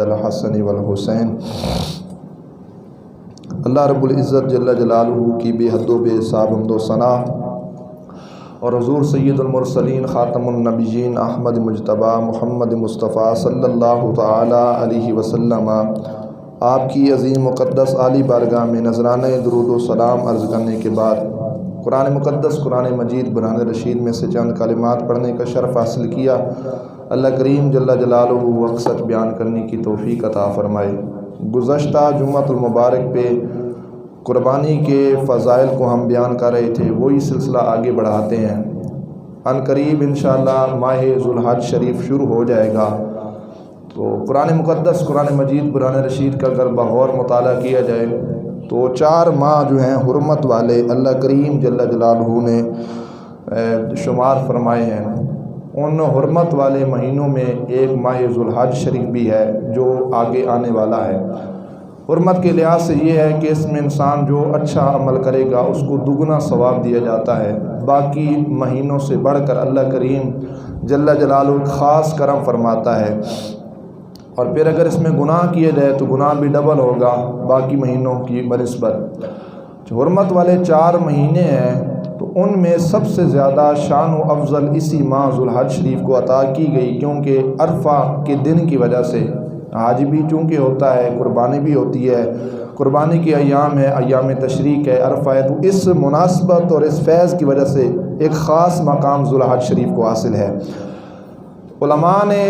الحسن والحسین۔ اللہ رب العزت جل جلالہ کی بے حد و بے حساب حمد و ثنا اور حضور سید المرسلین خاتم النبیین احمد مجتبی محمد مصطفیٰ صلی اللہ تعالی علیہ وسلم آپ کی عظیم مقدس عالی بارگاہ میں نذرانہ درود و سلام عرض کرنے کے بعد قرآن مقدس قرآن مجید برہان رشید میں سے چند کلمات پڑھنے کا شرف حاصل کیا۔ اللہ کریم جل جلالہ مقصد بیان کرنے کی توفیق عطا فرمائے۔ گزشتہ جمعۃ المبارک پہ قربانی کے فضائل کو ہم بیان کر رہے تھے، وہی سلسلہ آگے بڑھاتے ہیں۔ ان قریب انشاءاللہ ماہ ذو الحج شریف شروع ہو جائے گا، تو قرآن مقدس قرآن مجید برہان رشید کا اگر بغور مطالعہ کیا جائے تو 4 ماہ جو ہیں حرمت والے اللہ کریم جل جلالہ نے شمار فرمائے ہیں۔ ان حرمت والے مہینوں میں ایک ماہ ذو الحج شریف بھی ہے جو آگے آنے والا ہے۔ حرمت کے لحاظ سے یہ ہے کہ اس میں انسان جو اچھا عمل کرے گا اس کو دگنا ثواب دیا جاتا ہے، باقی مہینوں سے بڑھ کر اللہ کریم جل جلالہ خاص کرم فرماتا ہے۔ اور پھر اگر اس میں گناہ کیے جائے تو گناہ بھی ڈبل ہوگا باقی مہینوں کی بنسبت۔ جو حرمت والے 4 مہینے ہیں تو ان میں سب سے زیادہ شان و افضل اسی ماہ ذو الحج شریف کو عطا کی گئی، کیونکہ عرفہ کے دن کی وجہ سے حج بھی چونکہ ہوتا ہے، قربانی بھی ہوتی ہے، قربانی کے ایام ہے، ایام تشریق ہے، عرفہ ہے، تو اس مناسبت اور اس فیض کی وجہ سے ایک خاص مقام ذو الحج شریف کو حاصل ہے۔ علماء نے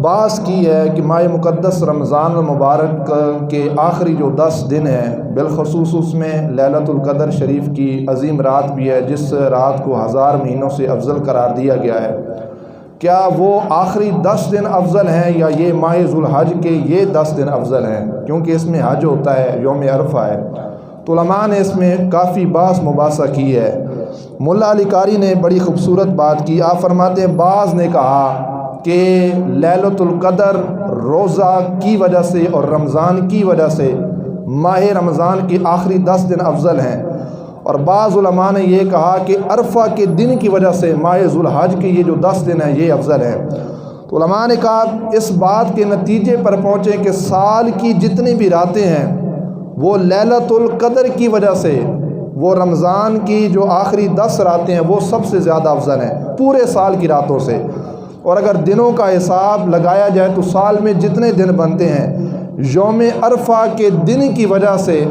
بحث کی ہے کہ ماہ مقدس رمضان المبارک کے آخری جو 10 دن ہیں، بالخصوص اس میں لیلۃ القدر شریف کی عظیم رات بھی ہے، جس رات کو 1000 مہینوں سے افضل قرار دیا گیا ہے۔ کیا وہ آخری 10 دن افضل ہیں یا یہ ماہ ذو الحج کے یہ 10 دن افضل ہیں، کیونکہ اس میں حج ہوتا ہے، یوم عرفہ ہے؟ تو علماء نے اس میں کافی بحث مباحثہ کی ہے۔ ملا علی قاری نے بڑی خوبصورت بات کی، آپ فرماتے ہیں بعض نے کہا کہ لیلۃ القدر روزہ کی وجہ سے اور رمضان کی وجہ سے ماہ رمضان کے آخری 10 دن افضل ہیں، اور بعض علماء نے یہ کہا کہ عرفہ کے دن کی وجہ سے ماہ ذو الحج کے یہ جو 10 دن ہیں یہ افضل ہیں۔ تو علماء نے کہا اس بات کے نتیجے پر پہنچے کہ سال کی جتنی بھی راتیں ہیں وہ لیلۃ القدر کی وجہ سے، وہ رمضان کی جو آخری 10 راتیں ہیں وہ سب سے زیادہ افضل ہیں پورے سال کی راتوں سے۔ اور اگر دنوں کا حساب لگایا جائے تو سال میں جتنے دن بنتے ہیں، یوم عرفہ کے دن کی وجہ سے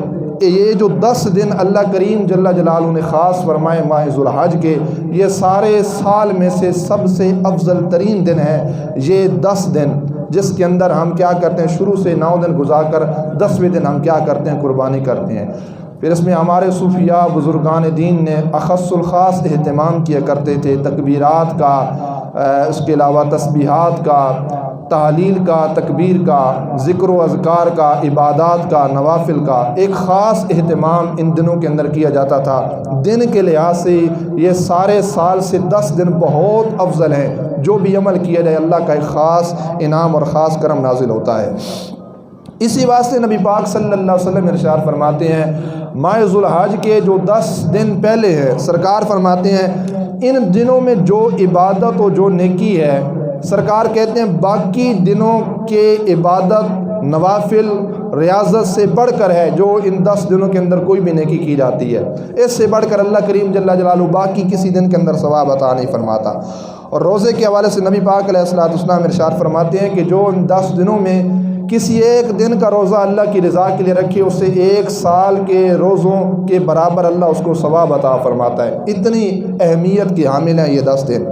یہ جو 10 دن اللہ کریم جل جلالہ نے خاص فرمائے ماہ ذو الحج کے، یہ سارے سال میں سے سب سے افضل ترین دن ہے یہ 10 دن، جس کے اندر ہم کیا کرتے ہیں، شروع سے 9 دن گزار کر 10ویں دن ہم کیا کرتے ہیں، قربانی کرتے ہیں۔ پھر اس میں ہمارے صوفیاء بزرگان دین نے اخص الخاص اہتمام کیا کرتے تھے، تکبیرات کا، اس کے علاوہ تسبیحات کا، تحلیل کا، تکبیر کا، ذکر و اذکار کا، عبادات کا، نوافل کا ایک خاص اہتمام ان دنوں کے اندر کیا جاتا تھا۔ دن کے لحاظ سے یہ سارے سال سے 10 دن بہت افضل ہیں، جو بھی عمل کیا جائے اللہ کا ایک خاص انعام اور خاص کرم نازل ہوتا ہے۔ اسی واسطے نبی پاک صلی اللہ علیہ وسلم ارشاد فرماتے ہیں ماہ ذو الحج کے جو 10 دن پہلے ہیں، سرکار فرماتے ہیں ان دنوں میں جو عبادت و جو نیکی ہے، سرکار کہتے ہیں باقی دنوں کے عبادت، نوافل، ریاضت سے بڑھ کر ہے جو ان 10 دنوں کے اندر کوئی بھی نیکی کی جاتی ہے، اس سے بڑھ کر اللہ کریم جل جلالہ باقی کسی دن کے اندر ثواب عطا نہیں فرماتا۔ اور روزے کے حوالے سے نبی پاک علیہ الصلوۃ والسلام ارشاد فرماتے ہیں کہ جو ان 10 دنوں میں کسی ایک دن کا روزہ اللہ کی رضا کے لیے رکھے، اسے 1 سال کے روزوں کے برابر اللہ اس کو ثواب عطا فرماتا ہے۔ اتنی اہمیت کی حامل ہیں یہ 10 دن۔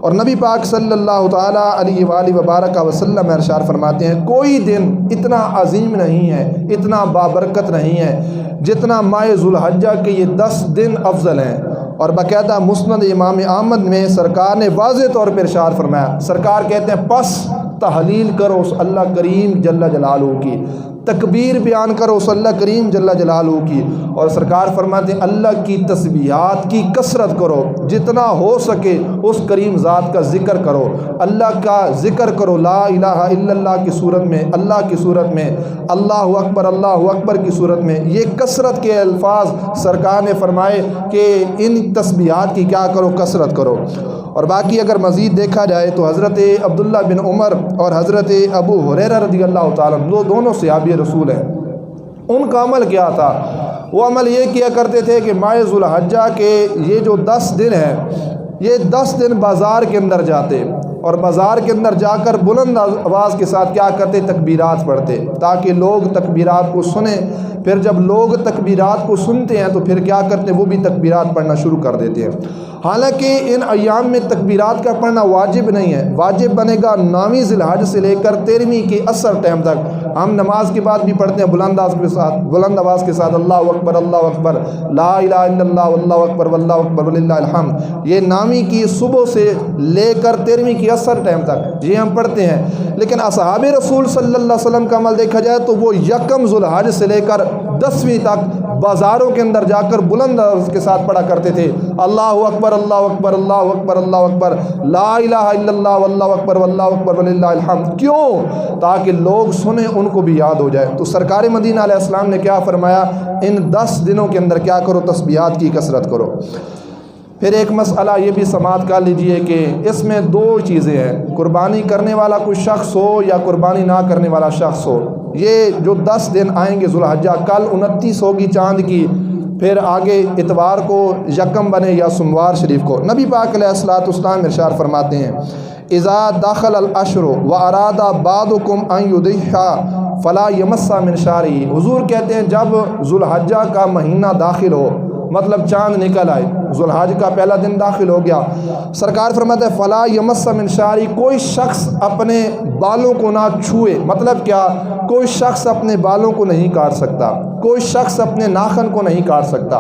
اور نبی پاک صلی اللہ تعالیٰ علیہ وآلہ وبارک وسلم ارشاد فرماتے ہیں کوئی دن اتنا عظیم نہیں ہے، اتنا بابرکت نہیں ہے جتنا ماہ ذو الحجہ کے یہ 10 دن افضل ہیں۔ اور باقاعدہ مسند امام احمد میں سرکار نے واضح طور پر ارشاد فرمایا، سرکار کہتے ہیں پس تحلیل کرو اس اللہ کریم جل جلالہ کی، تکبیر بیان کرو صلی اللہ کریم جل جلالہ کی، اور سرکار فرماتے ہیں اللہ کی تسبیحات کی کثرت کرو، جتنا ہو سکے اس کریم ذات کا ذکر کرو، اللہ کا ذکر کرو، لا الہ الا اللہ کی صورت میں، اللہ کی صورت میں، اللہ اکبر کی صورت میں، یہ کثرت کے الفاظ سرکار نے فرمائے کہ ان تسبیحات کی کیا کرو، کثرت کرو۔ اور باقی اگر مزید دیکھا جائے تو حضرت عبداللہ بن عمر اور حضرت ابو ہریرہ رضی اللہ تعالیٰ دونوں صحابی رسول ہیں، ان کا عمل کیا تھا؟ وہ عمل یہ کیا کرتے تھے کہ ماہ ذو الحجہ کے یہ جو 10 دن ہیں، یہ 10 دن بازار کے اندر جاتے اور بازار کے اندر جا کر بلند آواز کے ساتھ کیا کرتے، تکبیرات پڑھتے تاکہ لوگ تکبیرات کو سنیں۔ پھر جب لوگ تکبیرات کو سنتے ہیں تو پھر کیا کرتے ہیں، وہ بھی تکبیرات پڑھنا شروع کر دیتے ہیں۔ حالانکہ ان ایام میں تکبیرات کا پڑھنا واجب نہیں ہے، واجب بنے گا 9ویں ذی الحجہ سے لے کر 13ویں کے عصر ٹائم تک۔ ہم نماز کے بعد بھی پڑھتے ہیں بلند آواز کے ساتھ اللہ اکبر لا الہ الا اللہ واللہ اکبر وللہ الحمد، یہ 9ویں کی صبح سے لے کر 13ویں کی عصر ٹائم تک یہ ہم پڑھتے ہیں۔ لیکن اصحاب رسول صلی اللہ علیہ وسلم کا عمل دیکھا جائے تو وہ 1 ذو الحجہ سے لے کر 10ویں تک بازاروں کے اندر جا کر بلند آواز کے ساتھ پڑھا کرتے تھے، اللہ اکبر لا الہ الا اللہ واللہ اکبر وللہ الحمد۔ کیوں؟ تاکہ لوگ سنیں، ان کو بھی یاد ہو جائے۔ تو سرکار مدینہ علیہ السلام نے کیا فرمایا، ان 10 دنوں کے اندر کیا کرو، تسبیحات کی کثرت کرو۔ پھر ایک مسئلہ یہ بھی سماعت کر لیجئے کہ اس میں 2 چیزیں ہیں، قربانی کرنے والا کوئی شخص ہو یا قربانی نہ کرنے والا شخص ہو۔ یہ جو 10 دن آئیں گے ذو الحجہ، کل 29 ہوگی چاند کی، پھر آگے اتوار کو 1 بنے یا سوموار شریف کو۔ نبی پاک علیہ الصلوۃ والسلام ارشاد فرماتے ہیں اذا دخل الاشر واراد بعضکم ان یضحی فلا یمس من شعرہ، حضور کہتے ہیں جب ذو الحجہ کا مہینہ داخل ہو، مطلب چاند نکل آئے، ذو الحجہ کا پہلا دن داخل ہو گیا، سرکار فرماتے ہیں فلا یمس من شعرہ، کوئی شخص اپنے بالوں کو نہ چھوئے۔ مطلب کیا؟ کوئی شخص اپنے بالوں کو نہیں کاٹ سکتا، کوئی شخص اپنے ناخن کو نہیں کاٹ سکتا،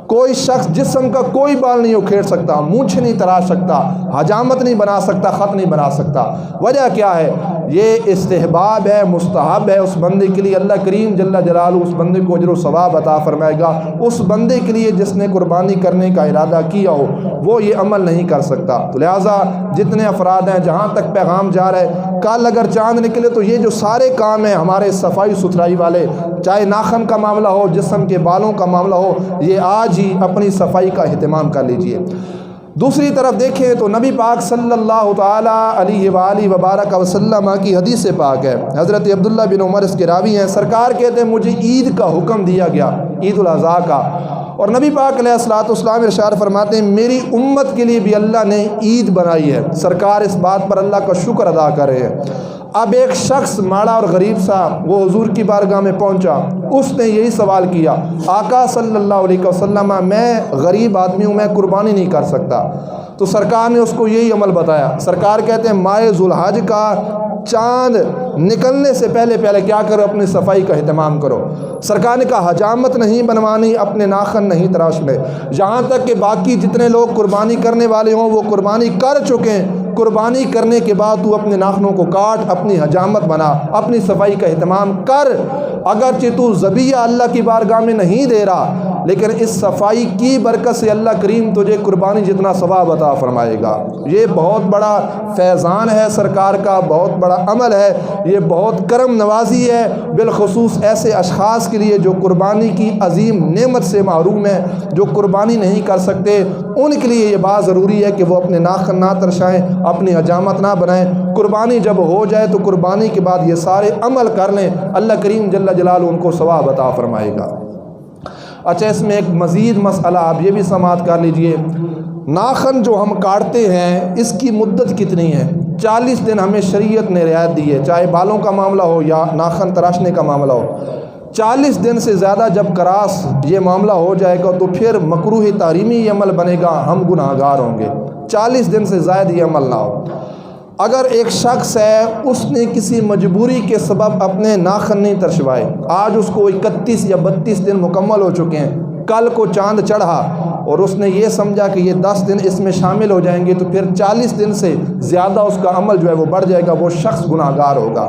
کوئی شخص جسم کا کوئی بال نہیں اکھیڑ سکتا، مونچھ نہیں تراش سکتا، حجامت نہیں بنا سکتا، خط نہیں بنا سکتا۔ وجہ کیا ہے؟ یہ استحباب ہے، مستحب ہے اس بندے کے لیے۔ اللہ کریم جل جلالہ اس بندے کو اجر و ثواب عطا فرمائے گا۔ اس بندے کے لیے جس نے قربانی کرنے کا ارادہ کیا ہو وہ یہ عمل نہیں کر سکتا۔ تو لہٰذا جتنے افراد ہیں، جہاں تک پیغام جا رہا ہے، کل اگر چاند نکلے تو یہ جو سارے کام ہیں ہمارے صفائی ستھرائی والے، چاہے ناخن کا معاملہ ہو، جسم کے بالوں کا معاملہ ہو، یہ آج ہی اپنی صفائی کا اہتمام کر لیجئے۔ دوسری طرف دیکھیں تو نبی پاک صلی اللہ تعالیٰ علیہ وآلہ وبارک وسلم کی حدیث پاک ہے، حضرت عبداللہ بن عمر اس کے راوی ہیں، سرکار کہتے ہیں مجھے عید کا حکم دیا گیا، عید الاضحیٰ کا، اور نبی پاک علیہ الصلوۃ والسلام ارشاد فرماتے ہیں میری امت کے لیے بھی اللہ نے عید بنائی ہے۔ سرکار اس بات پر اللہ کا شکر ادا کر رہے ہیں۔ اب ایک شخص ماڑا اور غریب سا وہ حضور کی بارگاہ میں پہنچا، اس نے یہی سوال کیا، آقا صلی اللہ علیہ وسلم میں غریب آدمی ہوں، میں قربانی نہیں کر سکتا۔ تو سرکار نے اس کو یہی عمل بتایا۔ سرکار کہتے ہیں ماہ ذو الحجہ کا چاند نکلنے سے پہلے کیا کرو، اپنی صفائی کا اہتمام کرو۔ سرکار نے کہا حجامت نہیں بنوانی، اپنے ناخن نہیں تراشنے، یہاں تک کہ باقی جتنے لوگ قربانی کرنے والے ہوں وہ قربانی کر چکے ہیں، قربانی کرنے کے بعد تو اپنے ناخنوں کو کاٹ، اپنی حجامت بنا، اپنی صفائی کا اہتمام کر۔ اگرچہ تو ذبیحہ اللہ کی بارگاہ میں نہیں دے رہا، لیکن اس صفائی کی برکت سے اللہ کریم تجھے قربانی جتنا ثواب عطا فرمائے گا۔ یہ بہت بڑا فیضان ہے سرکار کا، بہت بڑا عمل ہے، یہ بہت کرم نوازی ہے، بالخصوص ایسے اشخاص کے لیے جو قربانی کی عظیم نعمت سے محروم ہیں، جو قربانی نہیں کر سکتے، ان کے لیے یہ بات ضروری ہے کہ وہ اپنے ناخن نہ ترشائیں، اپنی حجامت نہ بنائیں۔ قربانی جب ہو جائے تو قربانی کے بعد یہ سارے عمل کر لیں، اللہ کریم جل جلالہ ان کو ثواب عطا فرمائے گا۔ اچھا، اس میں ایک مزید مسئلہ آپ یہ بھی سماعت کر لیجئے، ناخن جو ہم کاٹتے ہیں اس کی مدت کتنی ہے؟ 40 دن ہمیں شریعت نے رعایت دی ہے، چاہے بالوں کا معاملہ ہو یا ناخن تراشنے کا معاملہ ہو۔ 40 دن سے زیادہ جب کراس یہ معاملہ ہو جائے گا تو پھر مکروہ تحریمی یہ عمل بنے گا، ہم گناہ گار ہوں گے۔ 40 دن سے زائد یہ عمل نہ ہو۔ اگر ایک شخص ہے اس نے کسی مجبوری کے سبب اپنے ناخن نہیں ترشوائے، آج اس کو 31 یا 32 دن مکمل ہو چکے ہیں، کل کو چاند چڑھا اور اس نے یہ سمجھا کہ یہ 10 دن اس میں شامل ہو جائیں گے تو پھر 40 دن سے زیادہ اس کا عمل جو ہے وہ بڑھ جائے گا، وہ شخص گناہ گار ہوگا۔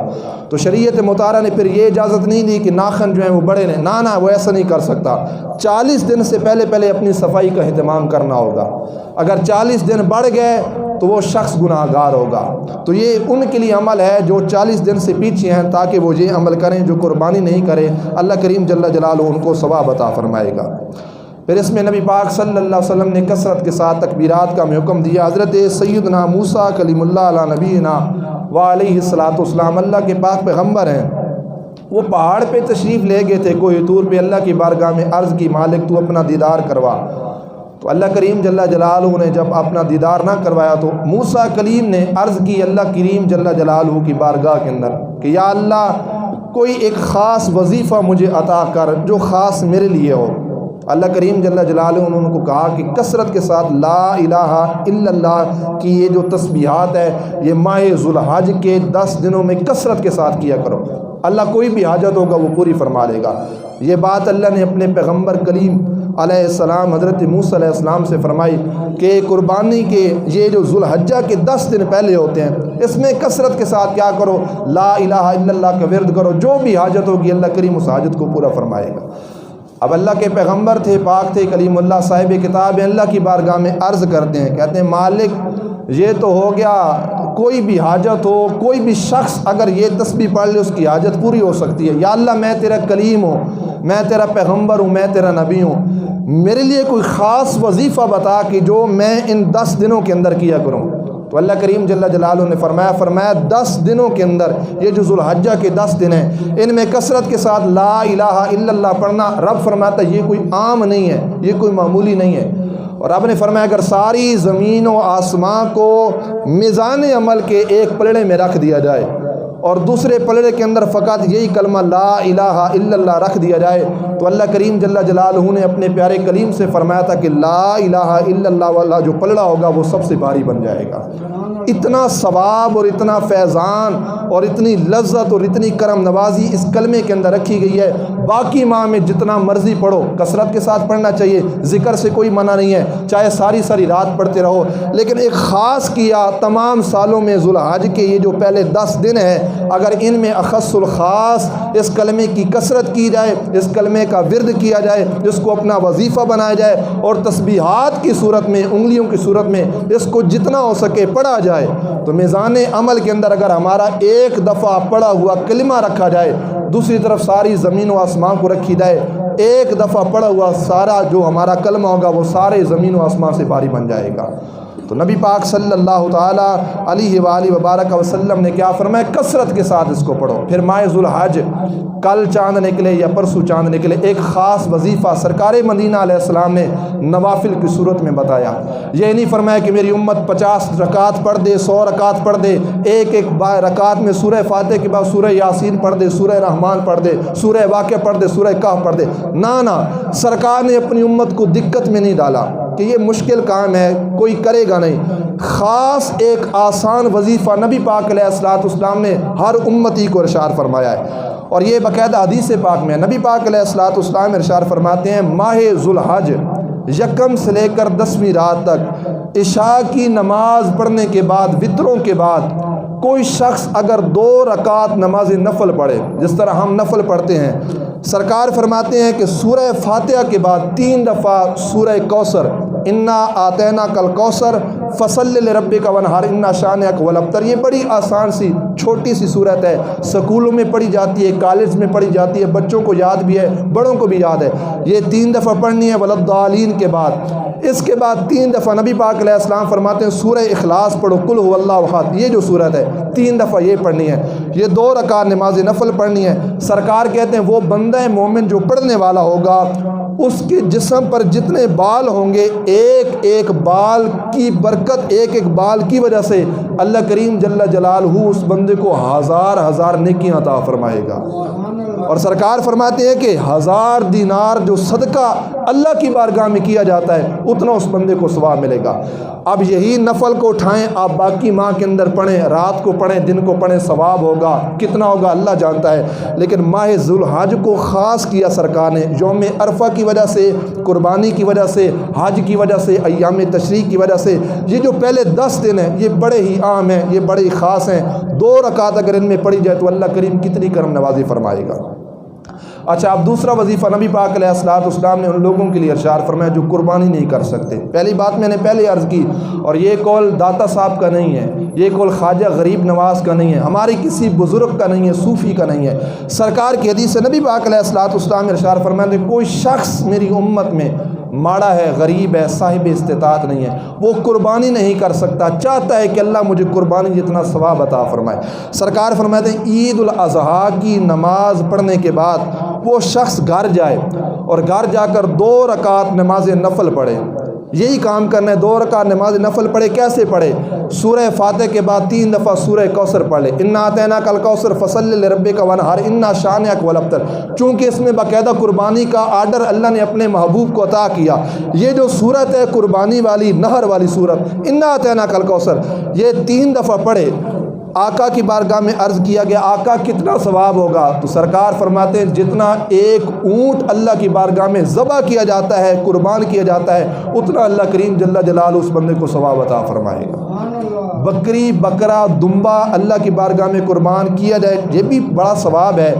تو شریعت مطہرہ نے پھر یہ اجازت نہیں دی کہ ناخن جو ہیں وہ بڑے رہیں، نہ وہ ایسا نہیں کر سکتا۔ 40 دن سے پہلے اپنی صفائی کا اہتمام کرنا ہوگا۔ اگر 40 دن بڑھ گئے تو وہ شخص گناہ گار ہوگا۔ تو یہ ان کے لیے عمل ہے جو 40 دن سے پیچھے ہیں، تاکہ وہ یہ عمل کریں۔ جو قربانی نہیں کرے اللہ کریم جل جلالہ ان کو ثواب عطا فرمائے گا۔ پھر اس میں نبی پاک صلی اللہ علیہ وسلم نے کثرت کے ساتھ تکبیرات کا حکم دیا۔ حضرت سیدنا موسیٰ کلیم اللہ علی نبینا وعلیہ الصلوۃ والسلام اللہ کے پاک پیغمبر ہیں، وہ پہاڑ پہ تشریف لے گئے تھے، کوہ طور پہ اللہ کی بارگاہ میں عرض کی مالک تو اپنا دیدار کروا۔ تو اللہ کریم جل جلالہ نے جب اپنا دیدار نہ کروایا تو موسیٰ کلیم نے عرض کی اللہ کریم جل جلالہ کی بارگاہ کے اندر کہ یا اللہ کوئی ایک خاص وظیفہ مجھے عطا کر جو خاص میرے لیے ہو۔ اللہ کریم جل جلالہ نے ان کو کہا کہ کثرت کے ساتھ لا الہ الا اللہ کی یہ جو تسبیحات ہے یہ ماہ ذوالحج کے 10 دنوں میں کثرت کے ساتھ کیا کرو، اللہ کوئی بھی حاجت ہوگا وہ پوری فرما لے گا۔ یہ بات اللہ نے اپنے پیغمبر کلیم علیہ السلام حضرت موسیٰ علیہ السلام سے فرمائی کہ قربانی کے یہ جو ذوالحجہ کے 10 دن پہلے ہوتے ہیں اس میں کثرت کے ساتھ کیا کرو، لا الہ الا اللہ کا ورد کرو، جو بھی حاجت ہوگی اللہ کریم اس حاجت کو پورا فرمائے گا۔ اب اللہ کے پیغمبر تھے، پاک تھے، کلیم اللہ صاحب کتاب ہیں، اللہ کی بارگاہ میں عرض کرتے ہیں، کہتے ہیں مالک یہ تو ہو گیا، کوئی بھی حاجت ہو، کوئی بھی شخص اگر یہ تسبیح پڑھ لے اس کی حاجت پوری ہو سکتی ہے۔ یا اللہ میں تیرا کلیم ہوں، میں تیرا پیغمبر ہوں، میں تیرا نبی ہوں، میرے لیے کوئی خاص وظیفہ بتا کہ جو میں ان 10 دنوں کے اندر کیا کروں۔ تو اللہ کریم جل جلالہ نے فرمایا 10 دنوں کے اندر یہ جو ذوالحجہ کے 10 دن ہیں ان میں کثرت کے ساتھ لا الہ الا اللہ پڑھنا، رب فرماتا ہے یہ کوئی عام نہیں ہے، یہ کوئی معمولی نہیں ہے۔ اور رب نے فرمایا اگر ساری زمین و آسمان کو میزان عمل کے ایک پلڑے میں رکھ دیا جائے اور دوسرے پلڑے کے اندر فقط یہی کلمہ لا الہ الا اللہ رکھ دیا جائے تو اللہ کریم جل جلالہ نے اپنے پیارے کلیم سے فرمایا تھا کہ لا الہ الا اللہ والا جو پلڑا ہوگا وہ سب سے بھاری بن جائے گا۔ اتنا ثواب اور اتنا فیضان اور اتنی لذت اور اتنی کرم نوازی اس کلمے کے اندر رکھی گئی ہے۔ باقی ماہ میں جتنا مرضی پڑھو، کثرت کے ساتھ پڑھنا چاہیے، ذکر سے کوئی منع نہیں ہے، چاہے ساری رات پڑھتے رہو، لیکن ایک خاص کیا تمام سالوں میں ذوالحج کے یہ جو پہلے 10 دن ہیں اگر ان میں اخص الخاص اس کلمے کی کثرت کی جائے، اس کلمے کا ورد کیا جائے، اس کو اپنا وظیفہ بنایا جائے اور تسبیحات کی صورت میں، انگلیوں کی صورت میں اس کو جتنا ہو سکے پڑھا جائے تو میزان عمل کے اندر اگر ہمارا ایک دفعہ پڑھا ہوا کلمہ رکھا جائے، دوسری طرف ساری زمین و آسمان کو رکھی جائے، ایک دفعہ پڑھا ہوا سارا جو ہمارا کلمہ ہوگا وہ سارے زمین و آسمان سے بھاری بن جائے گا۔ تو نبی پاک صلی اللہ تعالیٰ علیہ وآلہ وبارک وسلم نے کیا فرمایا کثرت کے ساتھ اس کو پڑھو۔ پھر ماہ ذوالحج کل چاند نکلے یا پرسوں چاند نکلے ایک خاص وظیفہ سرکار مدینہ علیہ السلام نے نوافل کی صورت میں بتایا۔ یہ نہیں فرمایا کہ میری امت 50 رکعت پڑھ دے، 100 رکعت پڑھ دے، ایک رکعت میں سورہ فاتحہ کے بعد سورہ یاسین پڑھ دے، سورہ رحمان پڑھ دے، سورہ واقعہ پڑھ دے، سورہ کہف پڑھ دے، نہ سرکار نے اپنی امت کو دقت میں نہیں ڈالا کہ یہ مشکل کام ہے کوئی کرے گا نہیں۔ خاص ایک آسان وظیفہ نبی پاک علیہ الصلوۃ والسلام نے ہر امتی کو ارشاد فرمایا ہے، اور یہ باقاعدہ حدیث پاک میں نبی پاک علیہ الصلوۃ والسلام ارشاد فرماتے ہیں ماہ ذوالحج یکم سے لے کر 10ویں رات تک عشاء کی نماز پڑھنے کے بعد وطروں کے بعد کوئی شخص اگر 2 رکعت نماز نفل پڑھے جس طرح ہم نفل پڑھتے ہیں، سرکار فرماتے ہیں کہ سورہ فاتحہ کے بعد 3 دفعہ سورہ کوثر انا آتینا کل کوثر فصل لربک وانحر انا شانئک هو الابتر، یہ بڑی آسان سی چھوٹی سی صورت ہے، سکولوں میں پڑھی جاتی ہے، کالج میں پڑھی جاتی ہے، بچوں کو یاد بھی ہے، بڑوں کو بھی یاد ہے۔ یہ 3 دفعہ پڑھنی ہے ولضالین کے بعد۔ اس کے بعد 3 دفعہ نبی پاک علیہ السلام فرماتے ہیں سورہ اخلاص پڑھو، قل هو اللہ احد، یہ جو صورت ہے 3 دفعہ یہ پڑھنی ہے۔ یہ 2 رکعت نماز نفل پڑھنی ہے۔ سرکار کہتے ہیں وہ بندہ مومن جو پڑھنے والا ہوگا اس کے جسم پر جتنے بال ہوں گے ایک ایک بال کی برکت، ایک ایک بال کی وجہ سے اللہ کریم جل جلالہ اس بندے کو ہزار نیکیاں عطا فرمائے گا۔ اور سرکار فرماتے ہیں کہ 1000 دینار جو صدقہ اللہ کی بارگاہ میں کیا جاتا ہے اتنا اس بندے کو ثواب ملے گا۔ اب یہی نفل کو اٹھائیں، آپ باقی ماہ کے اندر پڑھیں، رات کو پڑھیں، دن کو پڑھیں، ثواب ہوگا، کتنا ہوگا اللہ جانتا ہے۔ لیکن ماہ ذوالحج کو خاص کیا سرکار نے، یوم عرفہ کی وجہ سے، قربانی کی وجہ سے، حج کی وجہ سے، ایام تشریق کی وجہ سے، یہ جو پہلے 10 دن ہیں یہ بڑے ہی عام ہیں، یہ بڑے ہی خاص ہیں۔ 2 رکعت اگر ان میں پڑھی جائے تو اللہ کریم کتنی کرم نوازی فرمائے گا۔ اچھا، اب دوسرا وظیفہ نبی پاک علیہ الصلوۃ والسلام نے ان لوگوں کے لیے ارشاد فرمایا جو قربانی نہیں کر سکتے۔ پہلی بات میں نے پہلے عرض کی، اور یہ قول داتا صاحب کا نہیں ہے، یہ قول خواجہ غریب نواز کا نہیں ہے، ہماری کسی بزرگ کا نہیں ہے، صوفی کا نہیں ہے، سرکار کی حدیث سے نبی پاک علیہ الصلوۃ والسلام نے ارشاد فرمایا کہ کوئی شخص میری امت میں ماڑا ہے، غریب ہے، صاحب استطاعت نہیں ہے، وہ قربانی نہیں کر سکتا، چاہتا ہے کہ اللہ مجھے قربانی جتنا ثواب عطا فرمائے۔ سرکار فرماتے ہیں عید الاضحیٰ کی نماز پڑھنے کے بعد وہ شخص گھر جائے اور گھر جا کر 2 رکعت نماز نفل پڑھے۔ یہی کام کرنا ہے، 2 رکعت نماز نفل پڑھے۔ کیسے پڑھے؟ سورہ فاتح کے بعد 3 دفعہ سورہ کوثر پڑھ لے، انا اعطیناک الکوثر فصلی لربک وانحر انا شانئک والابتر۔ چونکہ اس میں باقاعدہ قربانی کا آرڈر اللہ نے اپنے محبوب کو عطا کیا۔ یہ جو صورت ہے قربانی والی، نہر والی صورت، انا اعطیناک الکوثر، یہ 3 دفعہ پڑھے۔ آقا کی بارگاہ میں عرض کیا گیا آقا کتنا ثواب ہوگا؟ تو سرکار فرماتے ہیں جتنا ایک اونٹ اللہ کی بارگاہ میں ذبح کیا جاتا ہے، قربان کیا جاتا ہے، اتنا اللہ کریم جل جلالہ اس بندے کو ثواب عطا فرمائے گا۔ بکری، بکرا، دمبا اللہ کی بارگاہ میں قربان کیا جائے یہ بھی بڑا ثواب ہے،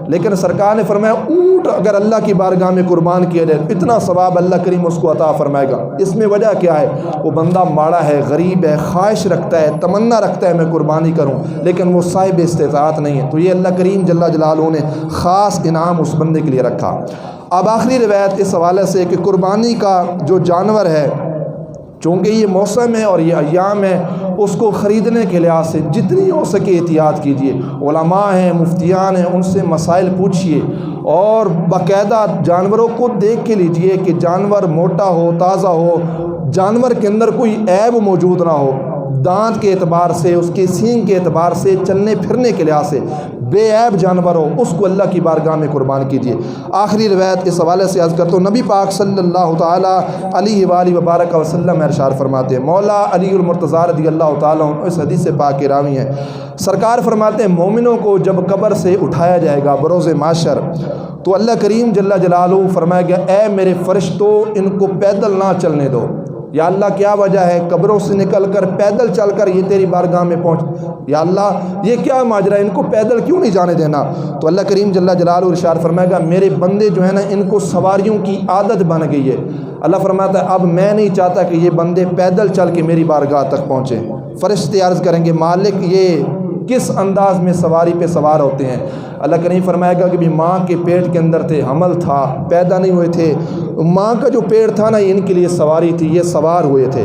لیکن سرکار نے فرمایا اونٹ اگر اللہ کی بارگاہ میں قربان کیا جائے اتنا ثواب اللہ کریم اس کو عطا فرمائے گا۔ اس میں وجہ کیا ہے؟ وہ بندہ ماڑا ہے، غریب ہے، خواہش رکھتا ہے، تمنا رکھتا ہے میں قربانی کروں، لیکن وہ صاحب استطاعت نہیں ہے، تو یہ اللہ کریم جل جلالہ نے خاص انعام اس بندے کے لیے رکھا۔ اب آخری روایت اس حوالے سے کہ قربانی کا جو جانور ہے، چونکہ یہ موسم ہے اور یہ ایام ہے، اس کو خریدنے کے لحاظ سے جتنی ہو سکے احتیاط کیجیے۔ علماء ہیں، مفتیان ہیں، ان سے مسائل پوچھیے اور باقاعدہ جانوروں کو دیکھ کے لیجیے کہ جانور موٹا ہو، تازہ ہو، جانور کے اندر کوئی عیب موجود نہ ہو، دانت کے اعتبار سے، اس کے سینگ کے اعتبار سے، چلنے پھرنے کے لحاظ سے بے عیب جانور ہو، اس کو اللہ کی بارگاہ میں قربان کیجیے۔ آخری روایت اس حوالے سے عرض کرتا ہوں، نبی پاک صلی اللہ تعالیٰ علیہ وآلہ وبارک وسلم ارشاد فرماتے ہیں، مولا علی المرتضیٰ رضی اللہ تعالیٰ عنہ اس حدیث سے پاک کے راوی ہیں، سرکار فرماتے ہیں مومنوں کو جب قبر سے اٹھایا جائے گا بروز محشر تو اللہ کریم جل جلالہ فرمائے گا اے میرے فرشتوں ان کو پیدل نہ چلنے دو۔ یا اللہ کیا وجہ ہے قبروں سے نکل کر پیدل چل کر یہ تیری بارگاہ میں پہنچ؟ یا اللہ یہ کیا ماجرا ہے، ان کو پیدل کیوں نہیں جانے دینا؟ تو اللہ کریم جل جلالہ ارشاد فرمائے گا میرے بندے جو ہیں نا ان کو سواریوں کی عادت بن گئی ہے۔ اللہ فرماتا ہے اب میں نہیں چاہتا کہ یہ بندے پیدل چل کے میری بارگاہ تک پہنچے۔ فرشتے عرض کریں گے مالک یہ کس انداز میں سواری پہ سوار ہوتے ہیں؟ اللہ کریم فرمائے گا کہ بھی ماں کے پیٹ کے اندر تھے، حمل تھا، پیدا نہیں ہوئے تھے، ماں کا جو پیٹ تھا نا ان کے لیے سواری تھی، یہ سوار ہوئے تھے۔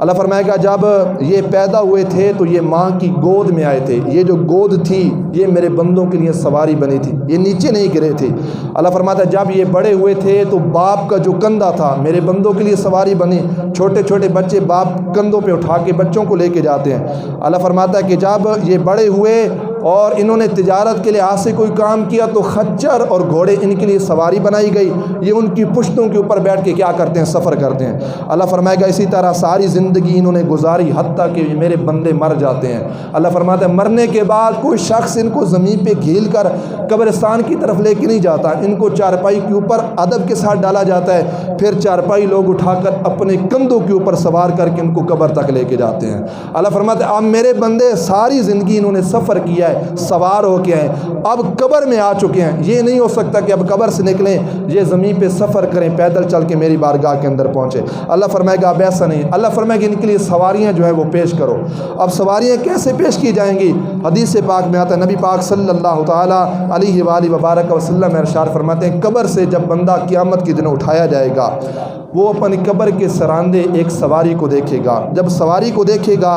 اللہ فرمائے گا جب یہ پیدا ہوئے تھے تو یہ ماں کی گود میں آئے تھے، یہ جو گود تھی یہ میرے بندوں کے لیے سواری بنی تھی، یہ نیچے نہیں گرے تھے۔ اللہ فرماتا ہے جب یہ بڑے ہوئے تھے تو باپ کا جو کندھا تھا میرے بندوں کے لیے سواری بنی، چھوٹے چھوٹے بچے باپ کندھوں پہ اٹھا کے بچوں کو لے کے جاتے ہیں۔ اللہ فرماتا ہے کہ جب یہ بڑے ہوئے اور انہوں نے تجارت کے لحاظ سے کوئی کام کیا تو خچر اور گھوڑے ان کے لیے سواری بنائی گئی، یہ ان کی پشتوں کے اوپر بیٹھ کے کیا کرتے ہیں؟ سفر کرتے ہیں۔ اللہ فرمائے گا اسی طرح ساری زندگی انہوں نے گزاری حتیٰ کہ میرے بندے مر جاتے ہیں۔ اللہ فرماتا ہے مرنے کے بعد کوئی شخص ان کو زمین پہ گھیل کر قبرستان کی طرف لے کے نہیں جاتا، ان کو چارپائی کے اوپر ادب کے ساتھ ڈالا جاتا ہے، پھر چارپائی لوگ اٹھا کر اپنے کندھوں کے اوپر سوار کر کے ان کو قبر تک لے کے جاتے ہیں۔ اللہ فرماتا ہے اب میرے بندے ساری زندگی انہوں نے سفر کیا ہے، سوار ہو کے ہیں، اب قبر میں آ چکے ہیں، یہ نہیں ہو سکتا کہ اب قبر سے نکلیں یہ زمین پہ سفر کریں، پیدل چل کے میری بارگاہ کے اندر پہنچے۔ اللہ فرمائے گا اب ایسا نہیں، اللہ فرمائے گا ان کے لیے سواریاں جو ہیں وہ پیش کرو۔ اب سواریاں کیسے پیش کی جائیں گی؟ حدیث پاک میں آتا ہے نبی پاک صلی اللہ تعالیٰ علیہ وآلہ وبارک وسلم ارشاد فرماتے ہیں قبر سے جب بندہ قیامت کے دن اٹھایا جائے گا وہ اپنی قبر کے سراندے ایک سواری کو دیکھے گا، جب سواری کو دیکھے گا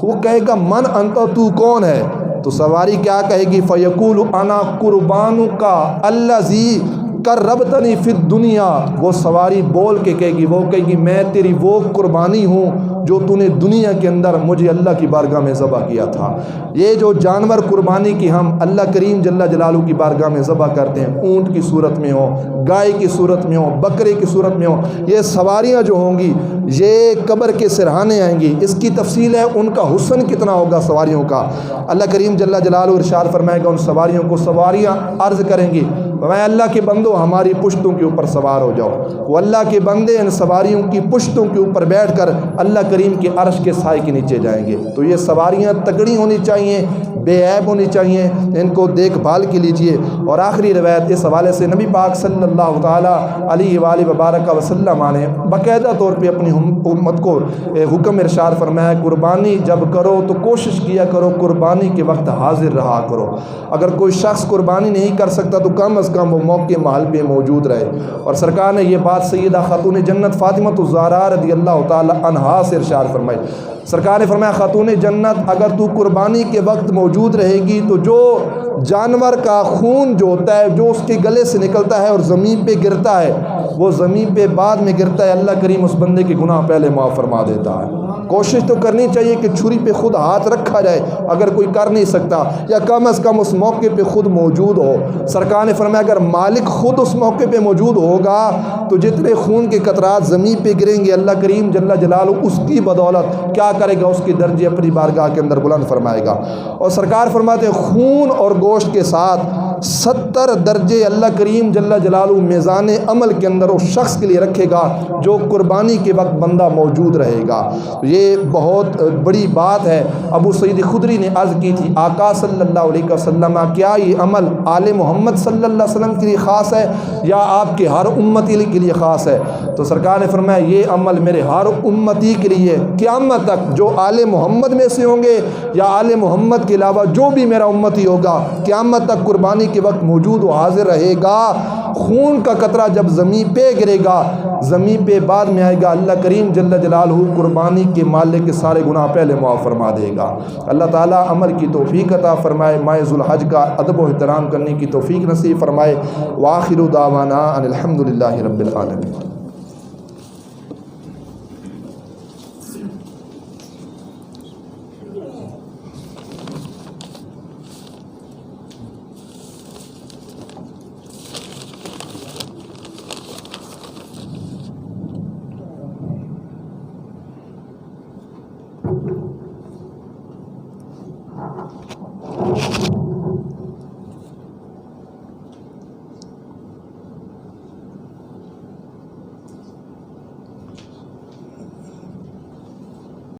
وہ کہے گا من انت، تو کون ہے؟ تو سواری کیا کہے گی؟ فیقول انا قربانک الذی قربتنی فی الدنیا، وہ سواری بول کے کہے گی، وہ کہے گی میں تیری وہ قربانی ہوں جو تو نے دنیا کے اندر مجھے اللہ کی بارگاہ میں ذبح کیا تھا۔ یہ جو جانور قربانی کی ہم اللہ کریم جل جلالہ کی بارگاہ میں ذبح کرتے ہیں، اونٹ کی صورت میں ہو، گائے کی صورت میں ہو، بکرے کی صورت میں ہو، یہ سواریاں جو ہوں گی یہ قبر کے سرہانے آئیں گی۔ اس کی تفصیل ہے ان کا حسن کتنا ہوگا سواریوں کا۔ اللہ کریم جل جلالہ ارشاد فرمائے گا ان سواریوں کو، سواریاں عرض کریں گی میں اللہ کے بندو ہماری پشتوں کے اوپر سوار ہو جاؤ۔ وہ اللہ کے بندے ان سواریوں کی پشتوں کے اوپر بیٹھ کر اللہ کریم کے عرش کے سائے کے نیچے جائیں گے۔ تو یہ سواریاں تگڑی ہونی چاہیے، بے عیب ہونی چاہیے، ان کو دیکھ بھال کے لیجئے۔ اور آخری روایت اس حوالے سے نبی پاک صلی اللہ تعالیٰ علیہ وآلہ وبارک وسلم نے باقاعدہ طور پہ اپنی امت کو حکم ارشاد فرمایا، قربانی جب کرو تو کوشش کیا کرو قربانی کے وقت حاضر رہا کرو۔ اگر کوئی شخص قربانی نہیں کر سکتا تو کم از کم وہ موقع محل پہ موجود رہے۔ اور سرکار نے یہ بات سیدہ خاتون جنت فاطمہ الزہرا رضی اللہ تعالی عنہا سے ارشاد فرمائی۔ سرکار نے فرمایا خاتون جنت اگر تو قربانی کے وقت موجود رہے گی تو جو جانور کا خون جو ہوتا ہے جو اس کے گلے سے نکلتا ہے اور زمین پہ گرتا ہے وہ زمین پہ بعد میں گرتا ہے، اللہ کریم اس بندے کے گناہ پہلے معاف فرما دیتا ہے۔ کوشش تو کرنی چاہیے کہ چھری پہ خود ہاتھ رکھا جائے اگر کوئی کر نہیں سکتا، یا کم از کم اس موقع پہ خود موجود ہو۔ سرکار نے فرمایا اگر مالک خود اس موقع پہ موجود ہوگا تو جتنے خون کے قطرات زمین پہ گریں گے اللہ کریم جل جلالہ اس کی بدولت کیا کرے گا، اس کے درجے اپنی بارگاہ کے اندر بلند فرمائے گا۔ اور سرکار فرماتے ہیں خون اور گوشت کے ساتھ 70 درجے اللہ کریم جل جلالہ میزان عمل کے اندر اس شخص کے لیے رکھے گا جو قربانی کے وقت بندہ موجود رہے گا۔ یہ بہت بڑی بات ہے۔ ابو سعید خدری نے عرض کی تھی آقا صلی اللہ علیہ وسلم کیا یہ عمل آل محمد صلی اللہ علیہ وسلم کے لیے خاص ہے یا آپ کے ہر امتی کے لیے خاص ہے؟ تو سرکار نے فرمایا یہ عمل میرے ہر امتی کے لیے، قیامت تک جو آل محمد میں سے ہوں گے یا آل محمد کے علاوہ جو بھی میرا امتی ہوگا قیامت تک قربانی کے وقت موجود و حاضر رہے گا۔ خون کا قطرہ جب زمین پہ گرے گا زمین پہ بعد میں آئے گا، اللہ کریم جل جلالہ قربانی کے مالک کے سارے گناہ پہلے معاف فرما دے گا۔ اللہ تعالیٰ عمل کی توفیق عطا فرمائے، ماہ ذوالحج کا ادب و احترام کرنے کی توفیق نصیب فرمائے۔ وآخر دعوانا ان الحمد للہ رب العالمین۔